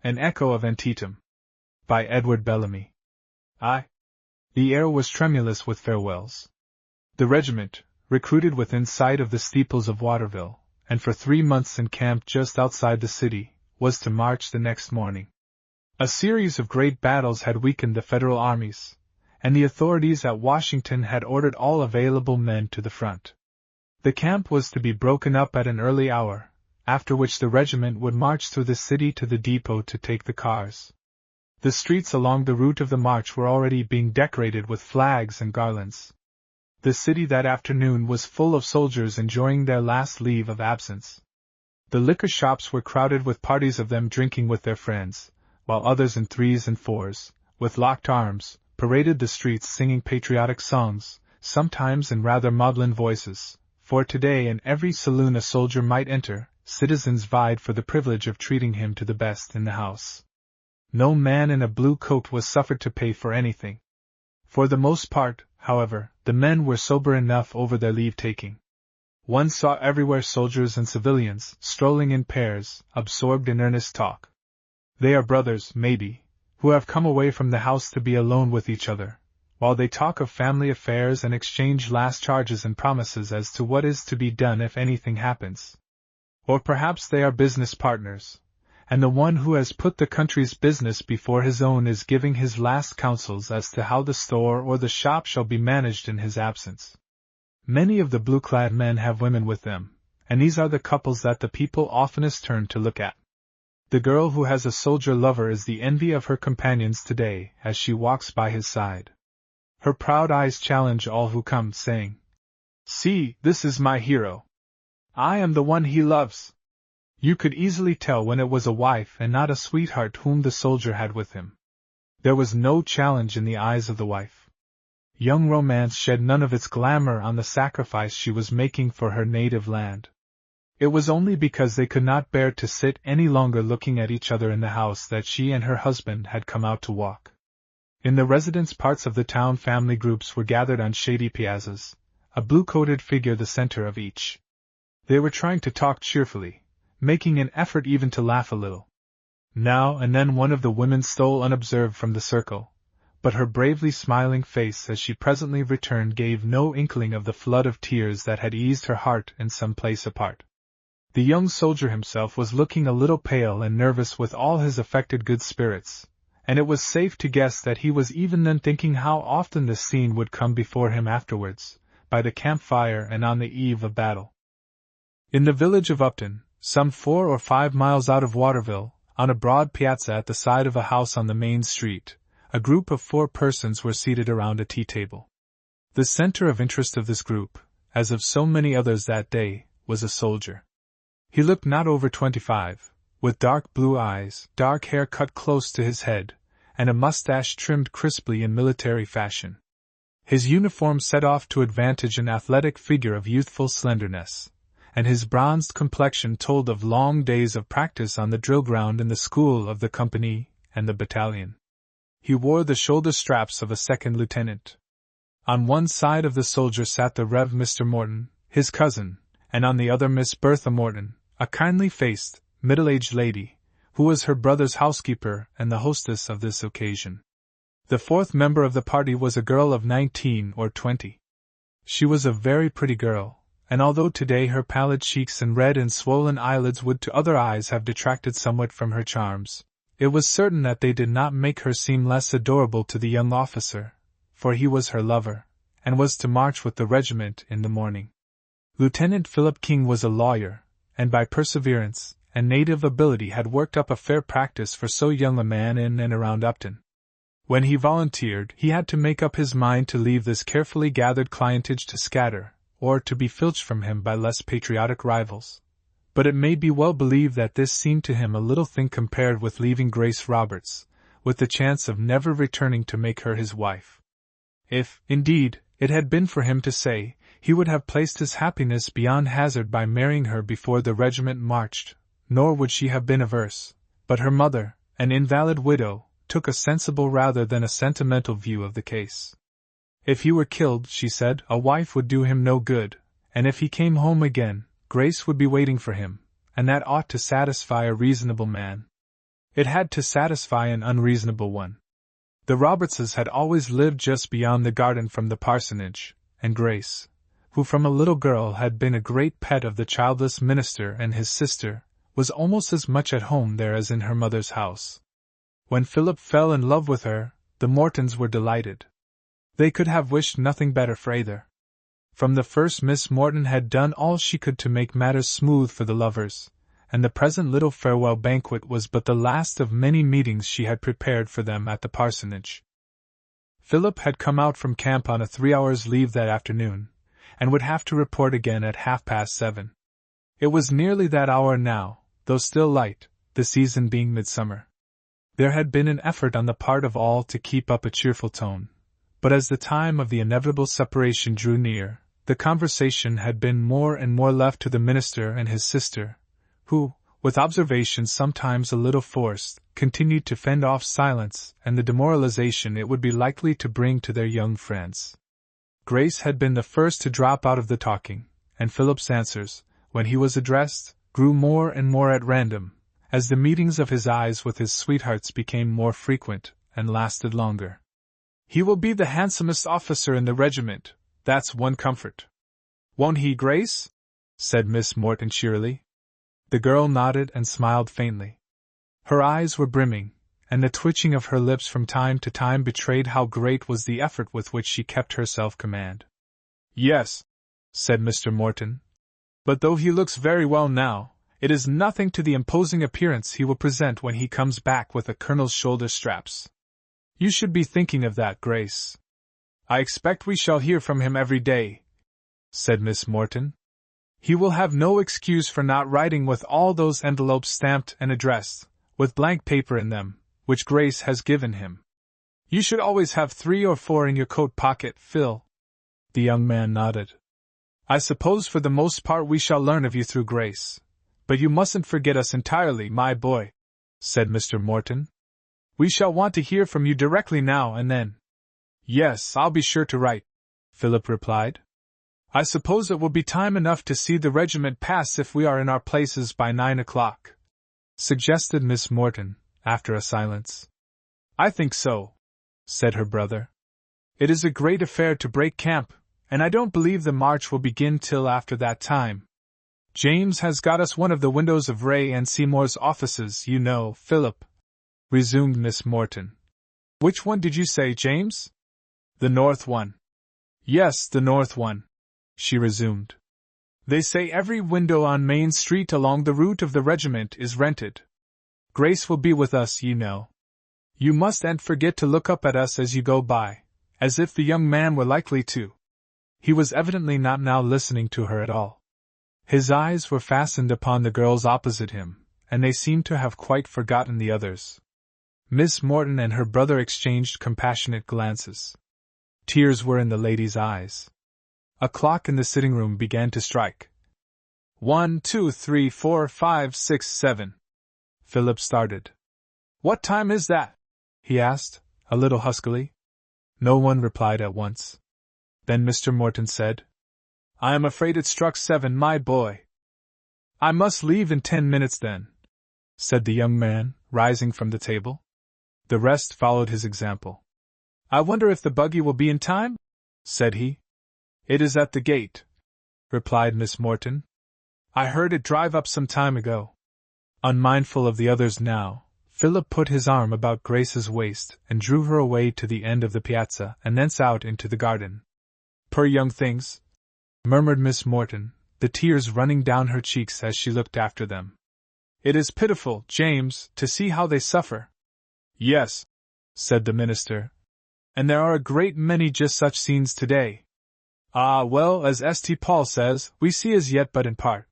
An Echo of Antietam. By Edward Bellamy. The air was tremulous with farewells. The regiment, recruited within sight of the steeples of Waterville, and for 3 months encamped just outside the city, was to march the next morning. A series of great battles had weakened the Federal armies, and the authorities at Washington had ordered all available men to the front. The camp was to be broken up at an early hour, after which the regiment would march through the city to the depot to take the cars. The streets along the route of the march were already being decorated with flags and garlands. The city that afternoon was full of soldiers enjoying their last leave of absence. The liquor shops were crowded with parties of them drinking with their friends, while others in 3s and 4s, with locked arms, paraded the streets singing patriotic songs, sometimes in rather maudlin voices, for today in every saloon a soldier might enter, citizens vied for the privilege of treating him to the best in the house. No man in a blue coat was suffered to pay for anything. For the most part, however, the men were sober enough over their leave-taking. One saw everywhere soldiers and civilians, strolling in pairs, absorbed in earnest talk. They are brothers, maybe, who have come away from the house to be alone with each other, while they talk of family affairs and exchange last charges and promises as to what is to be done if anything happens. Or perhaps they are business partners, and the one who has put the country's business before his own is giving his last counsels as to how the store or the shop shall be managed in his absence. Many of the blue-clad men have women with them, and these are the couples that the people oftenest turn to look at. The girl who has a soldier lover is the envy of her companions today as she walks by his side. Her proud eyes challenge all who come, saying, "See, this is my hero. I am the one he loves." You could easily tell when it was a wife and not a sweetheart whom the soldier had with him. There was no challenge in the eyes of the wife. Young romance shed none of its glamour on the sacrifice she was making for her native land. It was only because they could not bear to sit any longer looking at each other in the house that she and her husband had come out to walk. In the residence parts of the town, family groups were gathered on shady piazzas, a blue-coated figure the center of each. They were trying to talk cheerfully, making an effort even to laugh a little. Now and then one of the women stole unobserved from the circle, but her bravely smiling face as she presently returned gave no inkling of the flood of tears that had eased her heart in some place apart. The young soldier himself was looking a little pale and nervous with all his affected good spirits, and it was safe to guess that he was even then thinking how often this scene would come before him afterwards, by the campfire and on the eve of battle. In the village of Upton, some 4 or 5 miles out of Waterville, on a broad piazza at the side of a house on the main street, a group of 4 persons were seated around a tea table. The center of interest of this group, as of so many others that day, was a soldier. He looked not over 25, with dark blue eyes, dark hair cut close to his head, and a mustache trimmed crisply in military fashion. His uniform set off to advantage an athletic figure of youthful slenderness, and his bronzed complexion told of long days of practice on the drill ground in the school of the company and the battalion. He wore the shoulder straps of a second lieutenant. On one side of the soldier sat the Rev. Mr. Morton, his cousin, and on the other Miss Bertha Morton, a kindly-faced, middle-aged lady, who was her brother's housekeeper and the hostess of this occasion. The 4th member of the party was a girl of 19 or 20. She was a very pretty girl, and although today her pallid cheeks and red and swollen eyelids would to other eyes have detracted somewhat from her charms, it was certain that they did not make her seem less adorable to the young officer, for he was her lover, and was to march with the regiment in the morning. Lieutenant Philip King was a lawyer, and by perseverance and native ability had worked up a fair practice for so young a man in and around Upton. When he volunteered, he had to make up his mind to leave this carefully gathered clientage to scatter, or to be filched from him by less patriotic rivals. But it may be well believed that this seemed to him a little thing compared with leaving Grace Roberts, with the chance of never returning to make her his wife. If, indeed, it had been for him to say, he would have placed his happiness beyond hazard by marrying her before the regiment marched, nor would she have been averse, but her mother, an invalid widow, took a sensible rather than a sentimental view of the case. If he were killed, she said, a wife would do him no good, and if he came home again, Grace would be waiting for him, and that ought to satisfy a reasonable man. It had to satisfy an unreasonable one. The Robertses had always lived just beyond the garden from the parsonage, and Grace, who from a little girl had been a great pet of the childless minister and his sister, was almost as much at home there as in her mother's house. When Philip fell in love with her, the Mortons were delighted. They could have wished nothing better for either. From the first, Miss Morton had done all she could to make matters smooth for the lovers, and the present little farewell banquet was but the last of many meetings she had prepared for them at the parsonage. Philip had come out from camp on a 3 hours' leave that afternoon, and would have to report again at 7:30. It was nearly that hour now, though still light, the season being midsummer. There had been an effort on the part of all to keep up a cheerful tone, but as the time of the inevitable separation drew near, the conversation had been more and more left to the minister and his sister, who, with observations sometimes a little forced, continued to fend off silence and the demoralization it would be likely to bring to their young friends. Grace had been the first to drop out of the talking, and Philip's answers, when he was addressed, grew more and more at random, as the meetings of his eyes with his sweethearts became more frequent and lasted longer. "He will be the handsomest officer in the regiment, that's one comfort." "Won't he, Grace?" said Miss Morton cheerily. The girl nodded and smiled faintly. Her eyes were brimming, and the twitching of her lips from time to time betrayed how great was the effort with which she kept her self-command. "Yes," said Mr. Morton. "But though he looks very well now, it is nothing to the imposing appearance he will present when he comes back with a colonel's shoulder straps. You should be thinking of that, Grace." "I expect we shall hear from him every day," said Miss Morton. "He will have no excuse for not writing with all those envelopes stamped and addressed, with blank paper in them, which Grace has given him. You should always have 3 or 4 in your coat pocket, Phil." The young man nodded. "I suppose for the most part we shall learn of you through Grace. But you mustn't forget us entirely, my boy," said Mr. Morton. "We shall want to hear from you directly now and then." "Yes, I'll be sure to write," Philip replied. "I suppose it will be time enough to see the regiment pass if we are in our places by 9 o'clock, suggested Miss Morton, after a silence. "I think so," said her brother. "It is a great affair to break camp, and I don't believe the march will begin till after that time. James has got us one of the windows of Ray and Seymour's offices, you know, Philip," resumed Miss Morton. "Which one did you say, James?" "The north one." "Yes, the north one," she resumed. "They say every window on Main Street along the route of the regiment is rented. Grace will be with us, you know. You mustn't forget to look up at us as you go by, as if the young man were likely to." He was evidently not now listening to her at all. His eyes were fastened upon the girls opposite him, and they seemed to have quite forgotten the others. Miss Morton and her brother exchanged compassionate glances. Tears were in the lady's eyes. A clock in the sitting-room began to strike. 1, 2, 3, 4, 5, 6, 7. Philip started. "What time is that?" he asked, a little huskily. No one replied at once. Then Mr. Morton said, "I am afraid it struck 7, my boy." "I must leave in 10 minutes then," said the young man, rising from the table. The rest followed his example. "I wonder if the buggy will be in time?" said he. "It is at the gate," replied Miss Morton. "I heard it drive up some time ago." Unmindful of the others now, Philip put his arm about Grace's waist and drew her away to the end of the piazza and thence out into the garden. "Poor young things," murmured Miss Morton, the tears running down her cheeks as she looked after them. "It is pitiful, James, to see how they suffer." "Yes," said the minister, "and there are a great many just such scenes today. Ah, well, as St. Paul says, we see as yet but in part."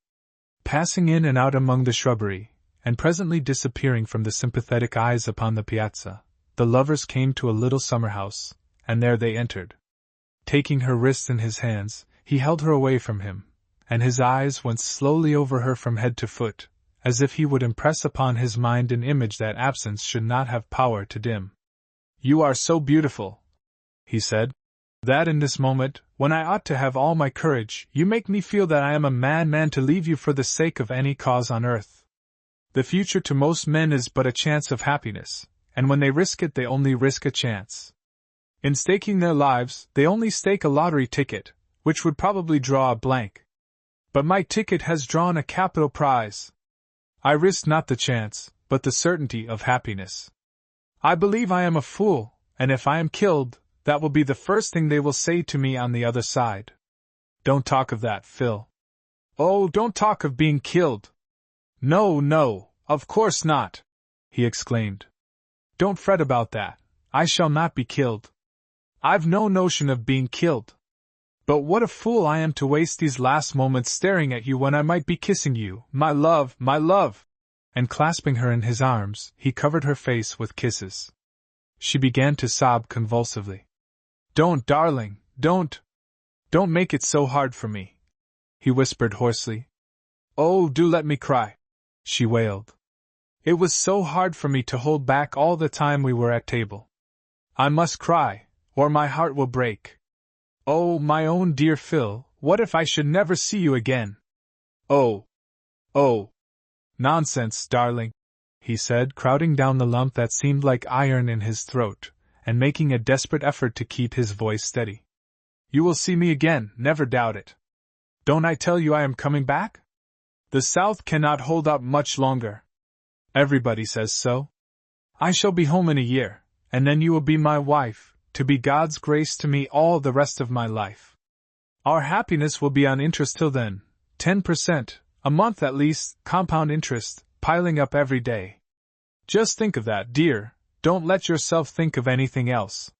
Passing in and out among the shrubbery, and presently disappearing from the sympathetic eyes upon the piazza, the lovers came to a little summer-house, and there they entered. Taking her wrists in his hands, he held her away from him, and his eyes went slowly over her from head to foot, as if he would impress upon his mind an image that absence should not have power to dim. "You are so beautiful," he said, "that in this moment, when I ought to have all my courage, you make me feel that I am a madman to leave you for the sake of any cause on earth." The future to most men is but a chance of happiness, and when they risk it they only risk a chance. In staking their lives, they only stake a lottery ticket, which would probably draw a blank. But my ticket has drawn a capital prize. I risk not the chance, but the certainty of happiness. I believe I am a fool, and if I am killed, that will be the first thing they will say to me on the other side. Don't talk of that, Phil. Oh, don't talk of being killed. No, no, of course not, he exclaimed. Don't fret about that. I shall not be killed. I've no notion of being killed. But what a fool I am to waste these last moments staring at you when I might be kissing you, my love, my love! And clasping her in his arms, he covered her face with kisses. She began to sob convulsively. Don't, darling, don't make it so hard for me, he whispered hoarsely. Oh, do let me cry, she wailed. It was so hard for me to hold back all the time we were at table. I must cry, or my heart will break. Oh, my own dear Phil, what if I should never see you again? Oh! Nonsense, darling, he said, crowding down the lump that seemed like iron in his throat, and making a desperate effort to keep his voice steady. You will see me again, never doubt it. Don't I tell you I am coming back? The South cannot hold up much longer. Everybody says so. I shall be home in a year, and then you will be my wife, to be God's grace to me all the rest of my life. Our happiness will be on interest till then, 10%, a month at least, compound interest, piling up every day. Just think of that, dear, don't let yourself think of anything else.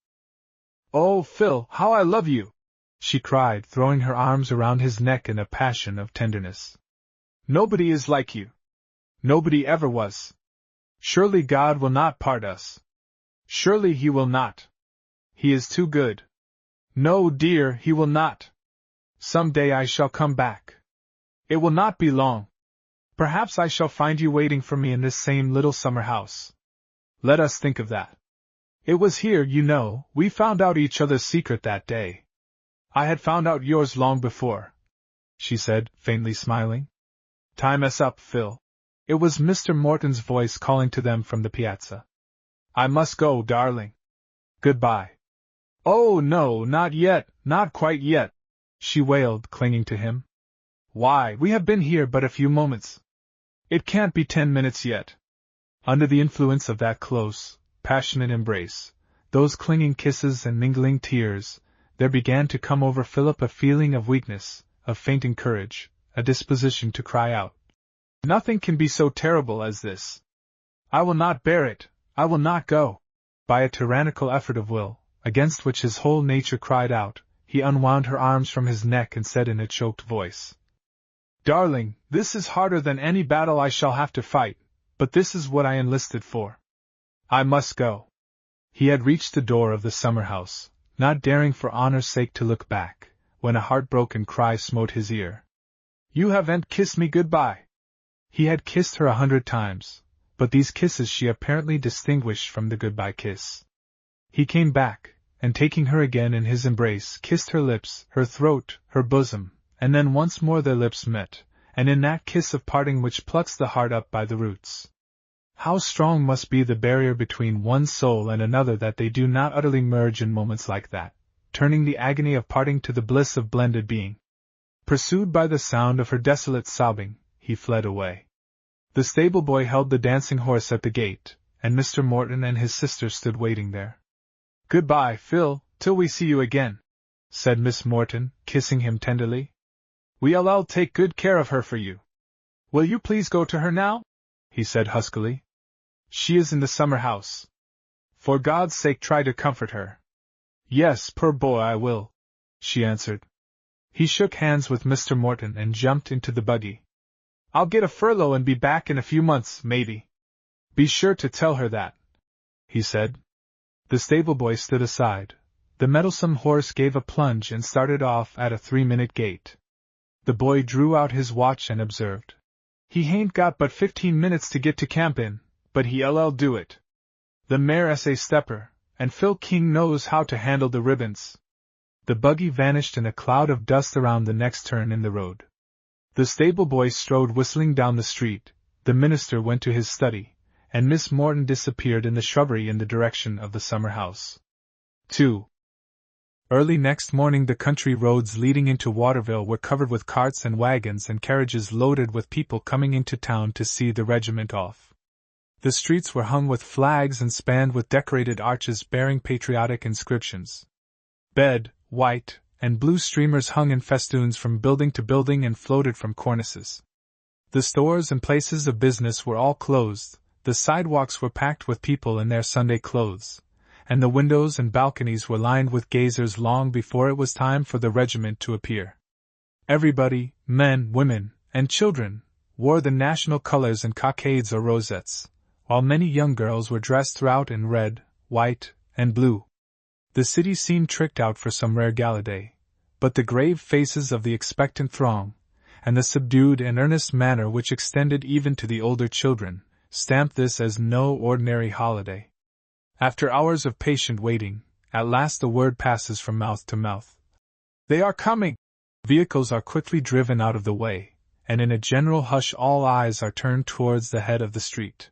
Oh, Phil, how I love you! She cried, throwing her arms around his neck in a passion of tenderness. Nobody is like you. Nobody ever was. Surely God will not part us. Surely He will not. He is too good. No, dear, He will not. Some day I shall come back. It will not be long. Perhaps I shall find you waiting for me in this same little summer house. Let us think of that. It was here, you know, we found out each other's secret that day. I had found out yours long before, she said, faintly smiling. Time us up, Phil. It was Mr. Morton's voice calling to them from the piazza. I must go, darling. Goodbye. Oh, no, not yet, not quite yet, she wailed, clinging to him. Why, we have been here but a few moments. It can't be 10 minutes yet. Under the influence of that close, passionate embrace, those clinging kisses and mingling tears, there began to come over Philip a feeling of weakness, of fainting courage, a disposition to cry out. Nothing can be so terrible as this. I will not bear it, I will not go. By a tyrannical effort of will, against which his whole nature cried out, he unwound her arms from his neck and said in a choked voice, Darling, this is harder than any battle I shall have to fight, but this is what I enlisted for. I must go. He had reached the door of the summer house, not daring for honor's sake to look back, when a heartbroken cry smote his ear. You haven't kissed me goodbye. He had kissed her 100 times, but these kisses she apparently distinguished from the goodbye kiss. He came back, and taking her again in his embrace, kissed her lips, her throat, her bosom, and then once more their lips met, and in that kiss of parting which plucks the heart up by the roots. How strong must be the barrier between one soul and another that they do not utterly merge in moments like that, turning the agony of parting to the bliss of blended being. Pursued by the sound of her desolate sobbing, he fled away. The stable boy held the dancing horse at the gate, and Mr. Morton and his sister stood waiting there. Goodbye, Phil, till we see you again, said Miss Morton, kissing him tenderly. We'll take good care of her for you. Will you please go to her now? He said huskily. She is in the summer house. For God's sake try to comfort her. Yes, poor boy, I will, she answered. He shook hands with Mr. Morton and jumped into the buggy. I'll get a furlough and be back in a few months, maybe. Be sure to tell her that, he said. The stable boy stood aside. The mettlesome horse gave a plunge and started off at a 3-minute gait. The boy drew out his watch and observed. He hain't got but 15 minutes to get to camp in, but he'll do it. The mare's a stepper, and Phil King knows how to handle the ribbons. The buggy vanished in a cloud of dust around the next turn in the road. The stable boy strode whistling down the street, the minister went to his study, and Miss Morton disappeared in the shrubbery in the direction of the summer house. 2. Early next morning the country roads leading into Waterville were covered with carts and wagons and carriages loaded with people coming into town to see the regiment off. The streets were hung with flags and spanned with decorated arches bearing patriotic inscriptions. Red, white, and blue streamers hung in festoons from building to building and floated from cornices. The stores and places of business were all closed, the sidewalks were packed with people in their Sunday clothes, and the windows and balconies were lined with gazers long before it was time for the regiment to appear. Everybody, men, women, and children, wore the national colors and cockades or rosettes, while many young girls were dressed throughout in red, white, and blue. The city seemed tricked out for some rare gala day, but the grave faces of the expectant throng, and the subdued and earnest manner which extended even to the older children, stamped this as no ordinary holiday. After hours of patient waiting, at last the word passes from mouth to mouth. "They are coming!" Vehicles are quickly driven out of the way, and in a general hush all eyes are turned towards the head of the street.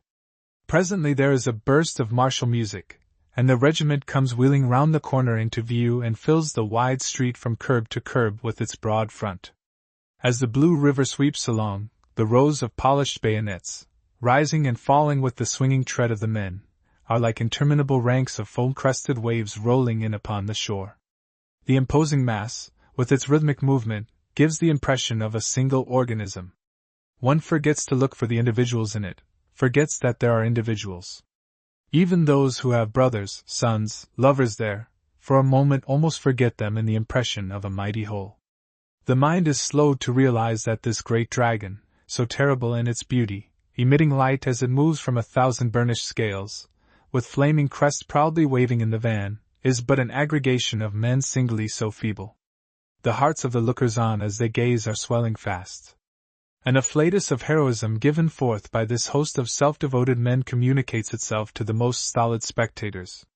Presently there is a burst of martial music, and the regiment comes wheeling round the corner into view and fills the wide street from curb to curb with its broad front. As the blue river sweeps along, the rows of polished bayonets, rising and falling with the swinging tread of the men, are like interminable ranks of foam-crested waves rolling in upon the shore. The imposing mass, with its rhythmic movement, gives the impression of a single organism. One forgets to look for the individuals in it, forgets that there are individuals. Even those who have brothers, sons, lovers there, for a moment almost forget them in the impression of a mighty whole. The mind is slow to realize that this great dragon, so terrible in its beauty, emitting light as it moves from 1,000 burnished scales, with flaming crest proudly waving in the van, is but an aggregation of men singly so feeble. The hearts of the lookers-on as they gaze are swelling fast. An afflatus of heroism given forth by this host of self-devoted men communicates itself to the most stolid spectators.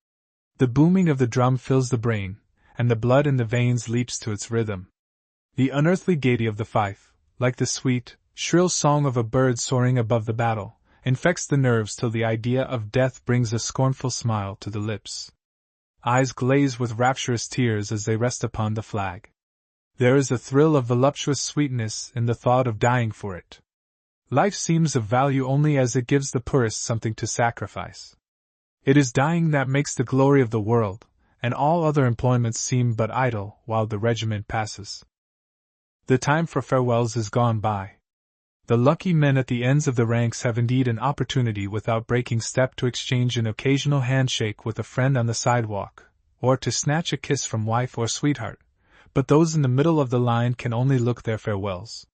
The booming of the drum fills the brain, and the blood in the veins leaps to its rhythm. The unearthly gaiety of the fife, like the sweet, shrill song of a bird soaring above the battle, infects the nerves till the idea of death brings a scornful smile to the lips. Eyes glaze with rapturous tears as they rest upon the flag. There is a thrill of voluptuous sweetness in the thought of dying for it. Life seems of value only as it gives the poorest something to sacrifice. It is dying that makes the glory of the world, and all other employments seem but idle while the regiment passes. The time for farewells is gone by. The lucky men at the ends of the ranks have indeed an opportunity without breaking step to exchange an occasional handshake with a friend on the sidewalk, or to snatch a kiss from wife or sweetheart, but those in the middle of the line can only look their farewells.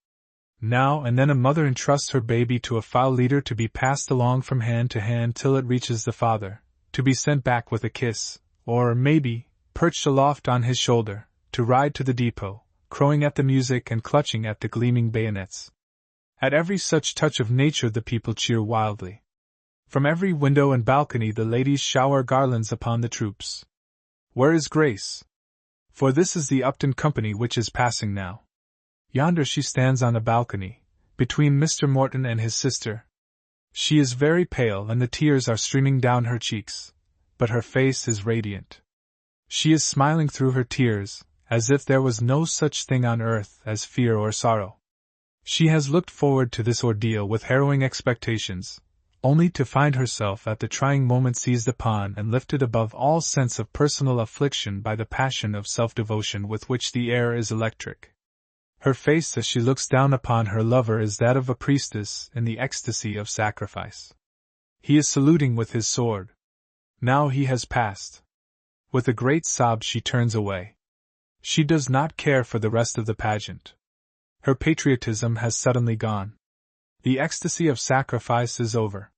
Now and then a mother entrusts her baby to a file leader to be passed along from hand to hand till it reaches the father, to be sent back with a kiss, or, maybe, perched aloft on his shoulder, to ride to the depot, crowing at the music and clutching at the gleaming bayonets. At every such touch of nature the people cheer wildly. From every window and balcony the ladies shower garlands upon the troops. Where is Grace? For this is the Upton company which is passing now. Yonder she stands on a balcony, between Mr. Morton and his sister. She is very pale and the tears are streaming down her cheeks, but her face is radiant. She is smiling through her tears, as if there was no such thing on earth as fear or sorrow. She has looked forward to this ordeal with harrowing expectations, only to find herself at the trying moment seized upon and lifted above all sense of personal affliction by the passion of self-devotion with which the air is electric. Her face as she looks down upon her lover is that of a priestess in the ecstasy of sacrifice. He is saluting with his sword. Now he has passed. With a great sob she turns away. She does not care for the rest of the pageant. Her patriotism has suddenly gone. The ecstasy of sacrifice is over.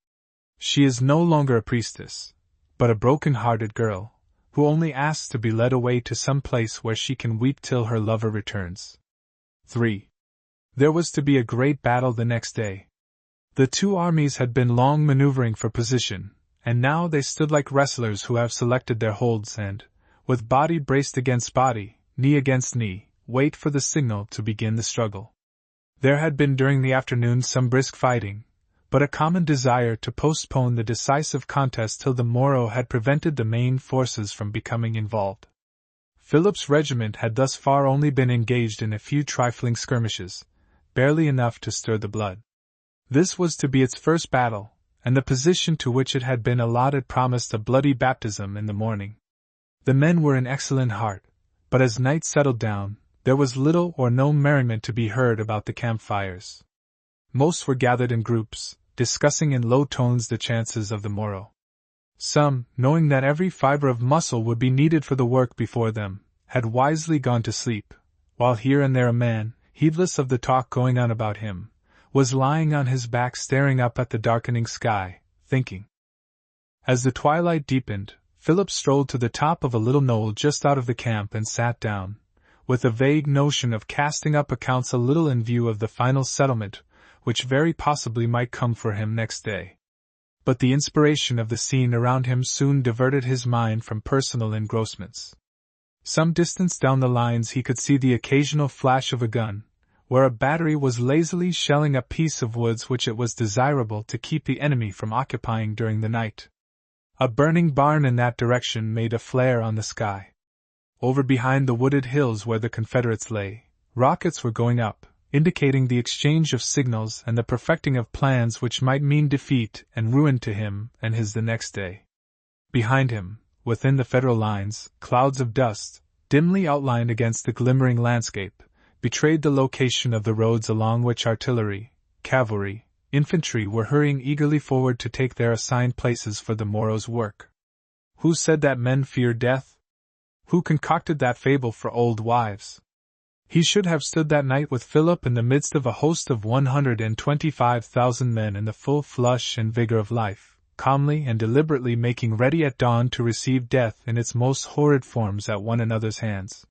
She is no longer a priestess, but a broken-hearted girl, who only asks to be led away to some place where she can weep till her lover returns. 3. There was to be a great battle the next day. The two armies had been long maneuvering for position, and now they stood like wrestlers who have selected their holds and, with body braced against body, knee against knee, wait for the signal to begin the struggle. There had been during the afternoon some brisk fighting, but a common desire to postpone the decisive contest till the morrow had prevented the main forces from becoming involved. Philip's regiment had thus far only been engaged in a few trifling skirmishes, barely enough to stir the blood. This was to be its first battle, and the position to which it had been allotted promised a bloody baptism in the morning. The men were in excellent heart, but as night settled down, there was little or no merriment to be heard about the campfires. Most were gathered in groups, discussing in low tones the chances of the morrow. Some, knowing that every fiber of muscle would be needed for the work before them, had wisely gone to sleep, while here and there a man, heedless of the talk going on about him, was lying on his back staring up at the darkening sky, thinking. As the twilight deepened, Philip strolled to the top of a little knoll just out of the camp and sat down, with a vague notion of casting up accounts a little in view of the final settlement, which very possibly might come for him next day. But the inspiration of the scene around him soon diverted his mind from personal engrossments. Some distance down the lines he could see the occasional flash of a gun, where a battery was lazily shelling a piece of woods which it was desirable to keep the enemy from occupying during the night. A burning barn in that direction made a flare on the sky. Over behind the wooded hills where the Confederates lay, rockets were going up, indicating the exchange of signals and the perfecting of plans which might mean defeat and ruin to him and his the next day. Behind him, within the Federal lines, clouds of dust, dimly outlined against the glimmering landscape, betrayed the location of the roads along which artillery, cavalry, infantry were hurrying eagerly forward to take their assigned places for the morrow's work. Who said that men fear death? Who concocted that fable for old wives? He should have stood that night with Philip in the midst of a host of 125,000 men in the full flush and vigor of life, calmly and deliberately making ready at dawn to receive death in its most horrid forms at one another's hands.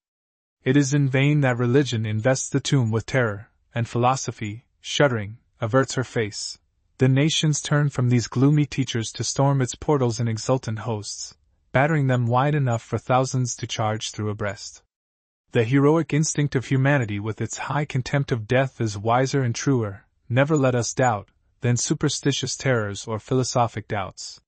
It is in vain that religion invests the tomb with terror, and philosophy, shuddering, averts her face. The nations turn from these gloomy teachers to storm its portals in exultant hosts, battering them wide enough for thousands to charge through abreast. The heroic instinct of humanity with its high contempt of death is wiser and truer, never let us doubt, than superstitious terrors or philosophic doubts.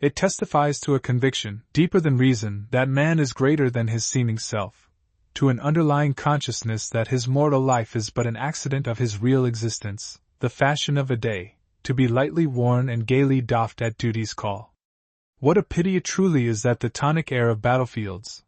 It testifies to a conviction, deeper than reason, that man is greater than his seeming self, to an underlying consciousness that his mortal life is but an accident of his real existence, the fashion of a day, to be lightly worn and gaily doffed at duty's call. What a pity it truly is that the tonic air of battlefields,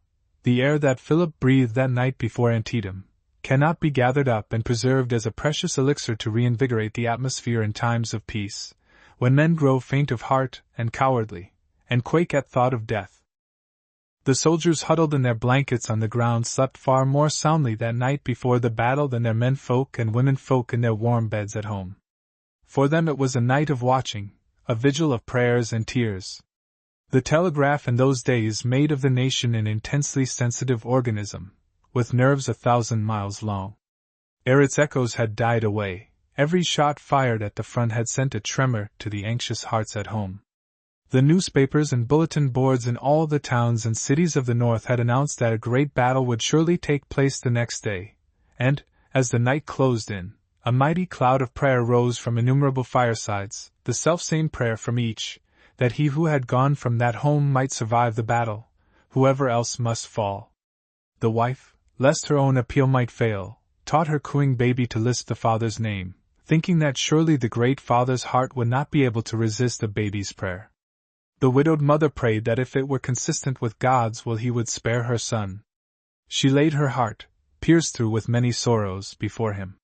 the air that Philip breathed that night before Antietam, cannot be gathered up and preserved as a precious elixir to reinvigorate the atmosphere in times of peace, when men grow faint of heart and cowardly, and quake at thought of death. The soldiers huddled in their blankets on the ground slept far more soundly that night before the battle than their menfolk and womenfolk in their warm beds at home. For them it was a night of watching, a vigil of prayers and tears. The telegraph in those days made of the nation an intensely sensitive organism, with nerves 1,000 miles long. Ere its echoes had died away, every shot fired at the front had sent a tremor to the anxious hearts at home. The newspapers and bulletin boards in all the towns and cities of the North had announced that a great battle would surely take place the next day, and, as the night closed in, a mighty cloud of prayer rose from innumerable firesides, the selfsame prayer from each, that he who had gone from that home might survive the battle, whoever else must fall. The wife, lest her own appeal might fail, taught her cooing baby to lisp the father's name, thinking that surely the great father's heart would not be able to resist a baby's prayer. The widowed mother prayed that if it were consistent with God's will he would spare her son. She laid her heart, pierced through with many sorrows, before him.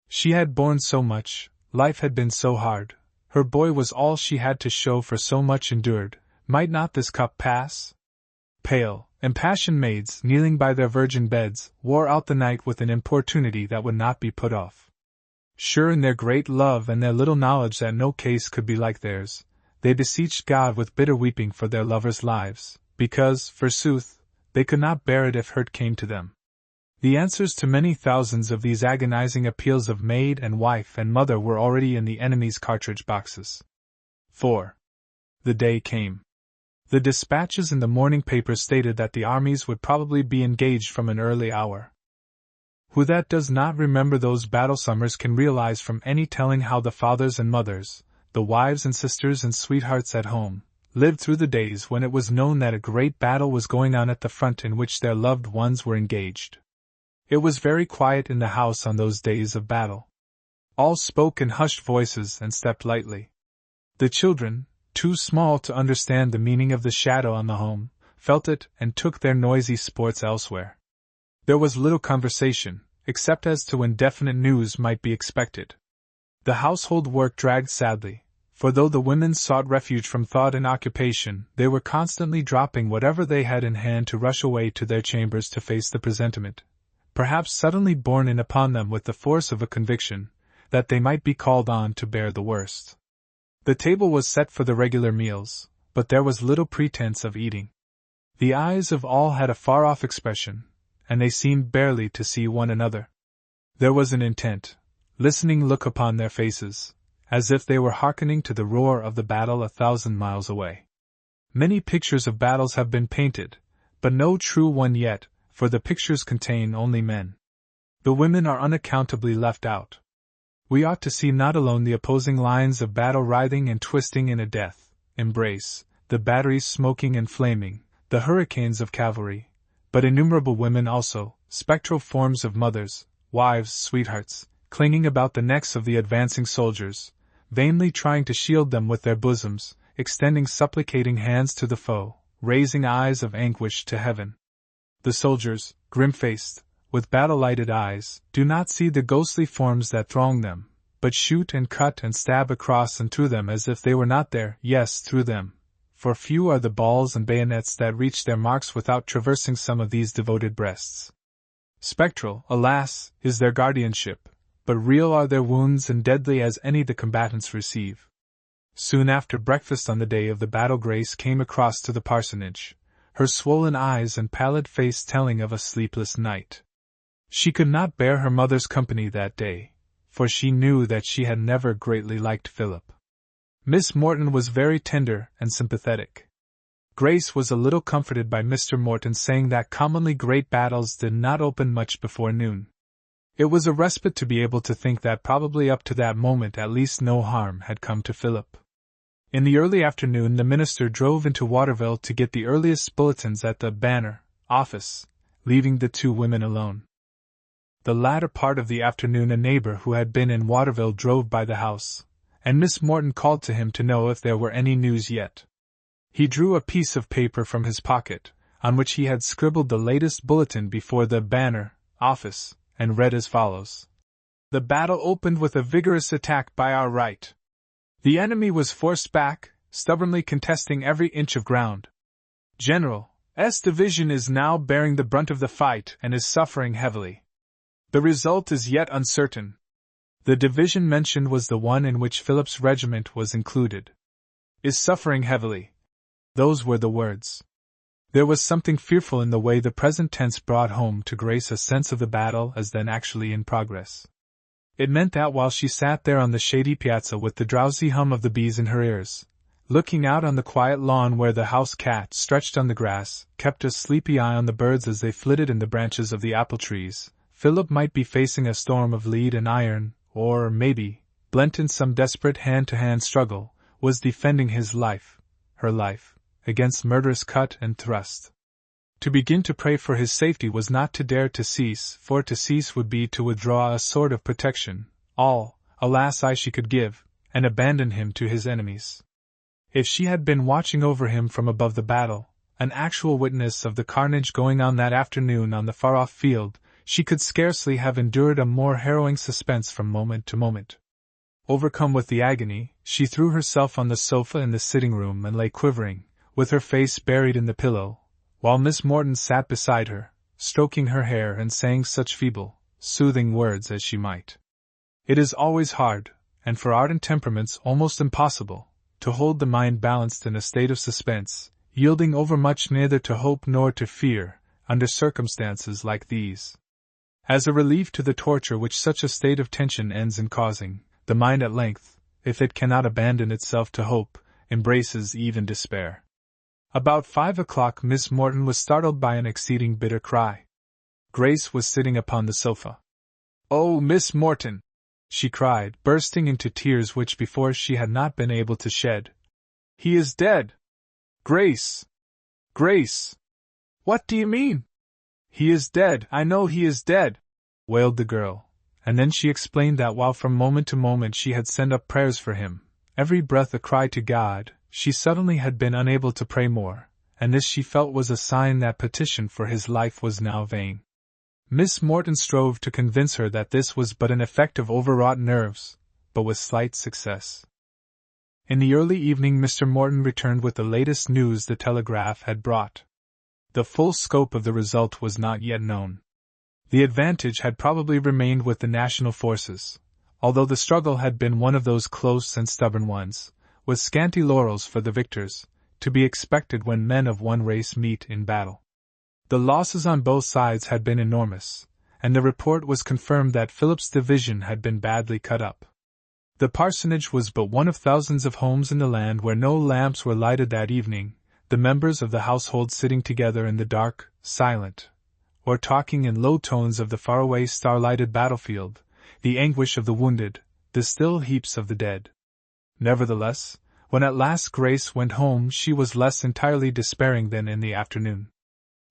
She had borne so much, life had been so hard, her boy was all she had to show for so much endured, might not this cup pass? Pale, impassioned maids, kneeling by their virgin beds, wore out the night with an importunity that would not be put off. Sure in their great love and their little knowledge that no case could be like theirs, they beseeched God with bitter weeping for their lovers' lives, because, forsooth, they could not bear it if hurt came to them. The answers to many thousands of these agonizing appeals of maid and wife and mother were already in the enemy's cartridge boxes. 4. The day came. The dispatches in the morning papers stated that the armies would probably be engaged from an early hour. Who that does not remember those battle summers can realize from any telling how the fathers and mothers, the wives and sisters and sweethearts at home, lived through the days when it was known that a great battle was going on at the front in which their loved ones were engaged. It was very quiet in the house on those days of battle. All spoke in hushed voices and stepped lightly. The children, too small to understand the meaning of the shadow on the home, felt it and took their noisy sports elsewhere. There was little conversation, except as to when definite news might be expected. The household work dragged sadly, for though the women sought refuge from thought and occupation, they were constantly dropping whatever they had in hand to rush away to their chambers to face the presentiment, perhaps suddenly borne in upon them with the force of a conviction, that they might be called on to bear the worst. The table was set for the regular meals, but there was little pretense of eating. The eyes of all had a far-off expression, and they seemed barely to see one another. There was an intent, listening look upon their faces, as if they were hearkening to the roar of the battle 1,000 miles away. Many pictures of battles have been painted, but no true one yet, for the pictures contain only men. The women are unaccountably left out. We ought to see not alone the opposing lines of battle writhing and twisting in a death embrace, the batteries smoking and flaming, the hurricanes of cavalry, but innumerable women also, spectral forms of mothers, wives, sweethearts, clinging about the necks of the advancing soldiers, vainly trying to shield them with their bosoms, extending supplicating hands to the foe, raising eyes of anguish to heaven. The soldiers, grim-faced, with battle-lighted eyes, do not see the ghostly forms that throng them, but shoot and cut and stab across and through them as if they were not there, yes, through them, for few are the balls and bayonets that reach their marks without traversing some of these devoted breasts. Spectral, alas, is their guardianship, but real are their wounds and deadly as any the combatants receive. Soon after breakfast on the day of the battle Grace came across to the parsonage, her swollen eyes and pallid face telling of a sleepless night. She could not bear her mother's company that day, for she knew that she had never greatly liked Philip. Miss Morton was very tender and sympathetic. Grace was a little comforted by Mr. Morton saying that commonly great battles did not open much before noon. It was a respite to be able to think that probably up to that moment at least no harm had come to Philip. In the early afternoon the minister drove into Waterville to get the earliest bulletins at the Banner office, leaving the two women alone. The latter part of the afternoon a neighbor who had been in Waterville drove by the house, and Miss Morton called to him to know if there were any news yet. He drew a piece of paper from his pocket, on which he had scribbled the latest bulletin before the Banner office, and read as follows. The battle opened with a vigorous attack by our right. The enemy was forced back, stubbornly contesting every inch of ground. General S. Division is now bearing the brunt of the fight and is suffering heavily. The result is yet uncertain. The division mentioned was the one in which Philip's regiment was included. Is suffering heavily. Those were the words. There was something fearful in the way the present tense brought home to Grace a sense of the battle as then actually in progress. It meant that while she sat there on the shady piazza with the drowsy hum of the bees in her ears, looking out on the quiet lawn where the house cat, stretched on the grass, kept a sleepy eye on the birds as they flitted in the branches of the apple trees, Philip might be facing a storm of lead and iron, or, maybe, blent in some desperate hand-to-hand struggle, was defending his life, her life, against murderous cut and thrust. To begin to pray for his safety was not to dare to cease, for to cease would be to withdraw a sort of protection, all, alas, she could give, and abandon him to his enemies. If she had been watching over him from above the battle, an actual witness of the carnage going on that afternoon on the far-off field, she could scarcely have endured a more harrowing suspense from moment to moment. Overcome with the agony, she threw herself on the sofa in the sitting-room and lay quivering, with her face buried in the pillow, while Miss Morton sat beside her, stroking her hair and saying such feeble, soothing words as she might. It is always hard, and for ardent temperaments almost impossible, to hold the mind balanced in a state of suspense, yielding overmuch neither to hope nor to fear, under circumstances like these. As a relief to the torture which such a state of tension ends in causing, the mind at length, if it cannot abandon itself to hope, embraces even despair. About 5 o'clock Miss Morton was startled by an exceeding bitter cry. Grace was sitting upon the sofa. "Oh, Miss Morton!" she cried, bursting into tears which before she had not been able to shed. "He is dead! Grace! Grace! What do you mean?" "He is dead, I know he is dead," wailed the girl, and then she explained that while from moment to moment she had sent up prayers for him, every breath a cry to God, she suddenly had been unable to pray more, and this she felt was a sign that petition for his life was now vain. Miss Morton strove to convince her that this was but an effect of overwrought nerves, but with slight success. In the early evening Mr. Morton returned with the latest news the telegraph had brought. The full scope of the result was not yet known. The advantage had probably remained with the national forces, although the struggle had been one of those close and stubborn ones, with scanty laurels for the victors, to be expected when men of one race meet in battle. The losses on both sides had been enormous, and the report was confirmed that Philip's division had been badly cut up. The parsonage was but one of thousands of homes in the land where no lamps were lighted that evening, the members of the household sitting together in the dark, silent, or talking in low tones of the faraway star-lighted battlefield, the anguish of the wounded, the still heaps of the dead. Nevertheless, when at last Grace went home she was less entirely despairing than in the afternoon.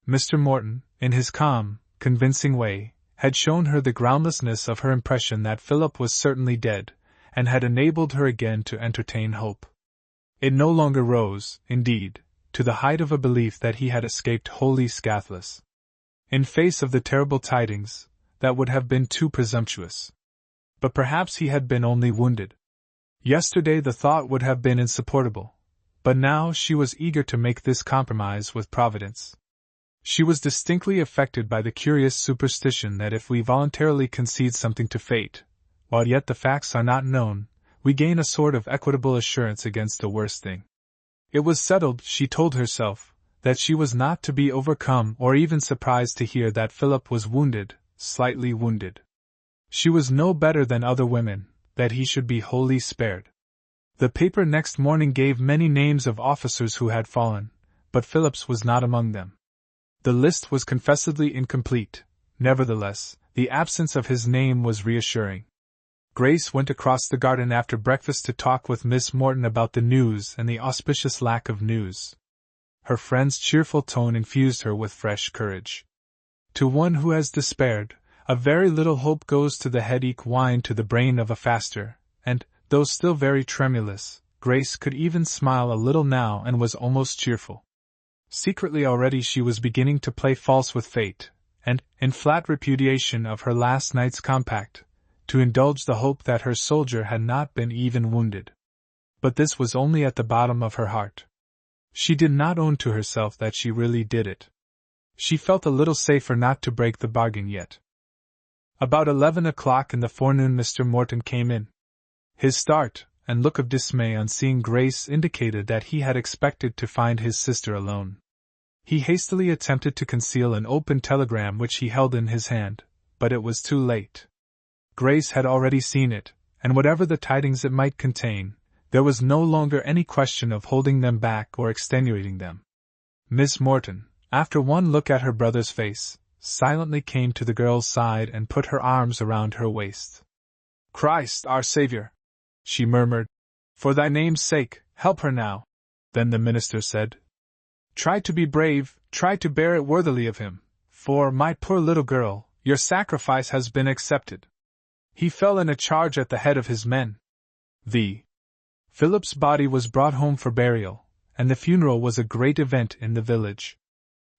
Mr. Morton, in his calm, convincing way, had shown her the groundlessness of her impression that Philip was certainly dead, and had enabled her again to entertain hope. It no longer rose, indeed, to the height of a belief that he had escaped wholly scathless. In face of the terrible tidings, that would have been too presumptuous. But perhaps he had been only wounded. Yesterday the thought would have been insupportable, but now she was eager to make this compromise with Providence. She was distinctly affected by the curious superstition that if we voluntarily concede something to fate, while yet the facts are not known, we gain a sort of equitable assurance against the worst thing. It was settled, she told herself, that she was not to be overcome or even surprised to hear that Philip was wounded, slightly wounded. She was no better than other women, that he should be wholly spared. The paper next morning gave many names of officers who had fallen, but Philip's was not among them. The list was confessedly incomplete, nevertheless, the absence of his name was reassuring. Grace went across the garden after breakfast to talk with Miss Morton about the news and the auspicious lack of news. Her friend's cheerful tone infused her with fresh courage. To one who has despaired, a very little hope goes to the head equine to the brain of a faster, and, though still very tremulous, Grace could even smile a little now and was almost cheerful. Secretly already she was beginning to play false with fate, and, in flat repudiation of her last night's compact, to indulge the hope that her soldier had not been even wounded. But this was only at the bottom of her heart. She did not own to herself that she really did it. She felt a little safer not to break the bargain yet. About 11 o'clock in the forenoon Mr. Morton came in. His start and look of dismay on seeing Grace indicated that he had expected to find his sister alone. He hastily attempted to conceal an open telegram which he held in his hand, but it was too late. Grace had already seen it, and whatever the tidings it might contain, there was no longer any question of holding them back or extenuating them. Miss Morton, after one look at her brother's face, silently came to the girl's side and put her arms around her waist. "Christ, our Savior," she murmured, "for thy name's sake, help her now." Then the minister said, "Try to be brave, try to bear it worthily of him, for, my poor little girl, your sacrifice has been accepted. He fell in a charge at the head of his men." Philip's body was brought home for burial, and the funeral was a great event in the village.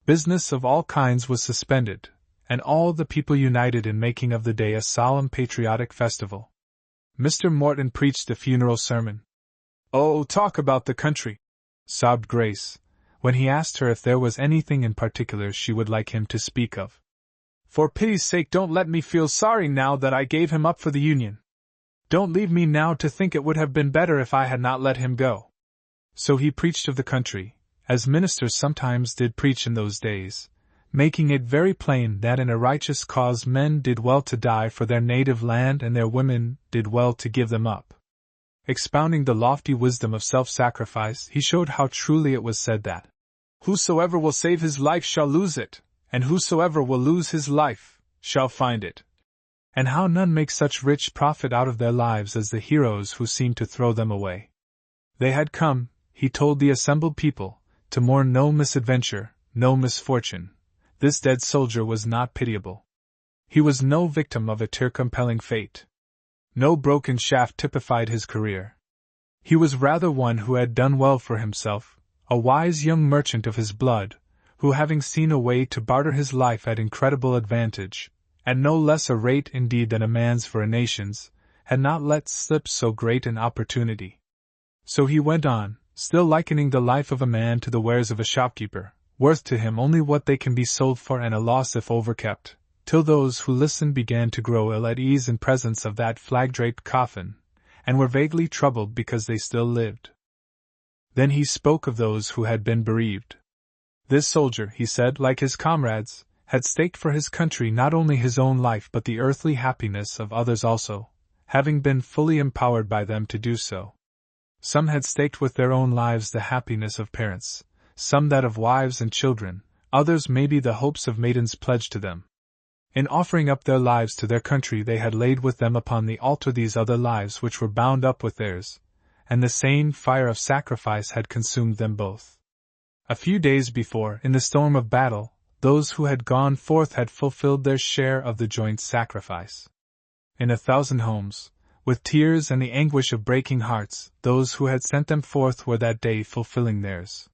Business of all kinds was suspended, and all the people united in making of the day a solemn patriotic festival. Mr. Morton preached the funeral sermon. "Oh, talk about the country," sobbed Grace, when he asked her if there was anything in particular she would like him to speak of. "For pity's sake don't let me feel sorry now that I gave him up for the Union. Don't leave me now to think it would have been better if I had not let him go." So he preached of the country, as ministers sometimes did preach in those days, making it very plain that in a righteous cause men did well to die for their native land and their women did well to give them up. Expounding the lofty wisdom of self-sacrifice, he showed how truly it was said that, "Whosoever will save his life shall lose it, and whosoever will lose his life shall find it." and how none make such rich profit out of their lives as the heroes who seem to throw them away. They had come, he told the assembled people, to mourn no misadventure, no misfortune. This dead soldier was not pitiable. He was no victim of a tear-compelling fate. No broken shaft typified his career. He was rather one who had done well for himself, a wise young merchant of his blood, who having seen a way to barter his life at incredible advantage, at no less a rate indeed than a man's for a nation's, had not let slip so great an opportunity. So he went on, still likening the life of a man to the wares of a shopkeeper, worth to him only what they can be sold for and a loss if overkept, till those who listened began to grow ill at ease in presence of that flag-draped coffin, and were vaguely troubled because they still lived. Then he spoke of those who had been bereaved. This soldier, he said, like his comrades, had staked for his country not only his own life but the earthly happiness of others also, having been fully empowered by them to do so. Some had staked with their own lives the happiness of parents, some that of wives and children, others maybe the hopes of maidens pledged to them. In offering up their lives to their country they had laid with them upon the altar these other lives which were bound up with theirs, and the same fire of sacrifice had consumed them both. A few days before, in the storm of battle, those who had gone forth had fulfilled their share of the joint sacrifice. In 1,000 homes, with tears and the anguish of breaking hearts, those who had sent them forth were that day fulfilling theirs.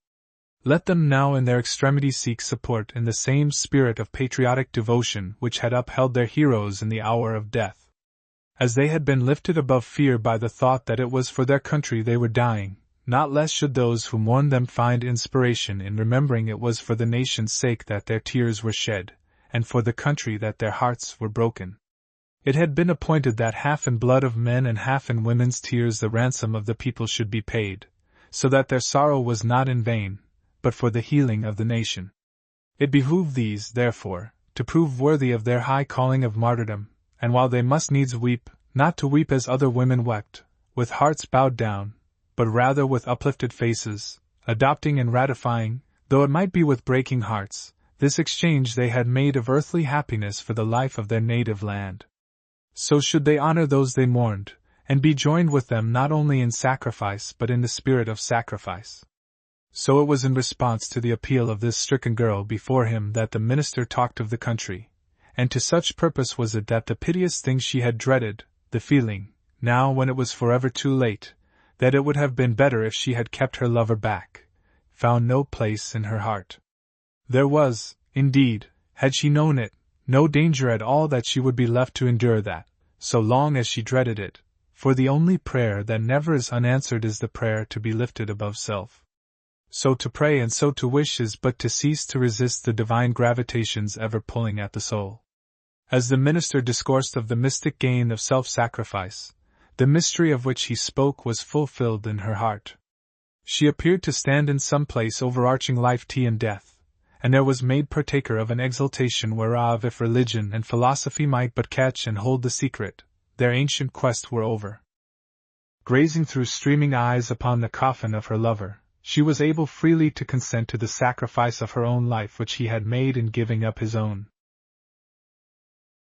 Let them now in their extremity seek support in the same spirit of patriotic devotion which had upheld their heroes in the hour of death. As they had been lifted above fear by the thought that it was for their country they were dying, not less should those who mourned them find inspiration in remembering it was for the nation's sake that their tears were shed, and for the country that their hearts were broken. It had been appointed that half in blood of men and half in women's tears the ransom of the people should be paid, so that their sorrow was not in vain, but for the healing of the nation. It behooved these, therefore, to prove worthy of their high calling of martyrdom, and while they must needs weep, not to weep as other women wept, with hearts bowed down, but rather with uplifted faces, adopting and ratifying, though it might be with breaking hearts, this exchange they had made of earthly happiness for the life of their native land. So should they honor those they mourned, and be joined with them not only in sacrifice but in the spirit of sacrifice. So it was in response to the appeal of this stricken girl before him that the minister talked of the country, and to such purpose was it that the piteous thing she had dreaded, the feeling, now when it was forever too late, that it would have been better if she had kept her lover back, found no place in her heart. There was, indeed, had she known it, no danger at all that she would be left to endure that, so long as she dreaded it, for the only prayer that never is unanswered is the prayer to be lifted above self. So to pray and so to wish is but to cease to resist the divine gravitations ever pulling at the soul. As the minister discoursed of the mystic gain of self-sacrifice, the mystery of which he spoke was fulfilled in her heart. She appeared to stand in some place overarching life, and death, and there was made partaker of an exultation whereof if religion and philosophy might but catch and hold the secret, their ancient quest were over. Gazing through streaming eyes upon the coffin of her lover, she was able freely to consent to the sacrifice of her own life which he had made in giving up his own.